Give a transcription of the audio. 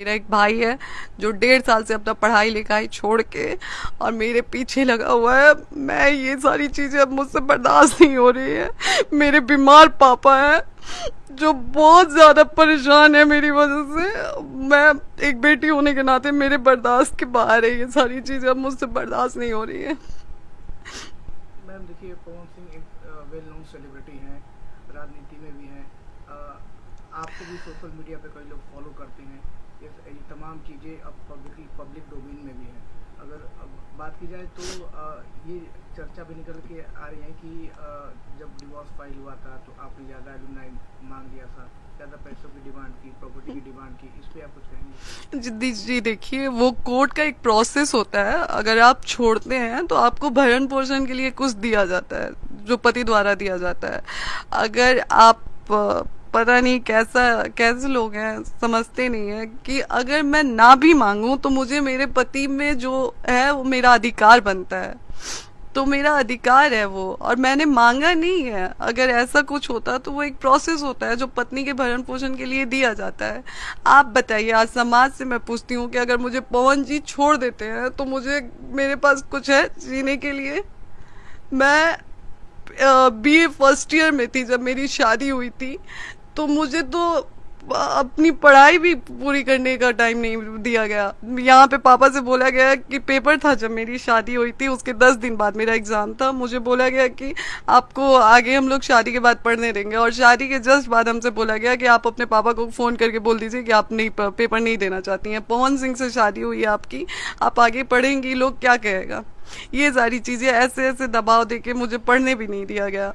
मेरा एक भाई है जो 1.5 साल से अपना पढ़ाई लिखाई छोड़ के और मेरे पीछे लगा हुआ है। मैं ये सारी चीजें अब मुझसे बर्दाश्त नहीं हो रही है। मेरे बीमार पापा हैं जो बहुत ज्यादा परेशान है मेरी वजह से। मैं एक बेटी होने के नाते मेरे बर्दाश्त के बाहर है, ये सारी चीजें अब मुझसे बर्दाश्त नहीं हो रही है। मैम देखिए, पवन सिंह एक वेल नोन सेलिब्रिटी हैं, राजनीति में भी हैं। आपको भी सोशल मीडिया पे कई लोग फॉलो करते हैं। ये तमाम चीज़ें अब पब्लिक डोमेन में भी हैं। अगर अब बात की जाए तो ये चर्चा भी निकल के आ रही है कि जब डिवोर्स फाइल हुआ था तो आपने ज़्यादा एलुमनाई मांग लिया था, ज़्यादा पैसों की डिमांड की, प्रॉपर्टी की डिमांड की। इस पर आप कुछ कहेंगे? जी देखिए, वो कोर्ट का एक प्रोसेस होता है। अगर आप छोड़ते हैं तो आपको भरण पोषण के लिए कुछ दिया जाता है जो पति द्वारा दिया जाता है। अगर आप पता नहीं कैसा कैसे लोग हैं, समझते नहीं है कि अगर मैं ना भी मांगूं तो मुझे मेरे पति में जो है वो मेरा अधिकार बनता है। तो मेरा अधिकार है वो, और मैंने मांगा नहीं है। अगर ऐसा कुछ होता तो वो एक प्रोसेस होता है जो पत्नी के भरण पोषण के लिए दिया जाता है। आप बताइए, आज समाज से मैं पूछती हूँ कि अगर मुझे पवन जी छोड़ देते हैं तो मुझे मेरे पास कुछ है जीने के लिए? मैं बीए फर्स्ट ईयर में थी जब मेरी शादी हुई थी। तो मुझे तो अपनी पढ़ाई भी पूरी करने का टाइम नहीं दिया गया। यहाँ पे पापा से बोला गया कि पेपर था जब मेरी शादी हुई थी, उसके 10 दिन बाद मेरा एग्जाम था। मुझे बोला गया कि आपको आगे हम लोग शादी के बाद पढ़ने देंगे, और शादी के जस्ट बाद हमसे बोला गया कि आप अपने पापा को फोन करके बोल दीजिए कि आप नहीं पेपर नहीं देना चाहती हैं। पवन सिंह से शादी हुई है आपकी, आप आगे पढ़ेंगी, लोग क्या कहेगा? ये सारी चीजें ऐसे ऐसे दबाव देके मुझे पढ़ने भी नहीं दिया गया।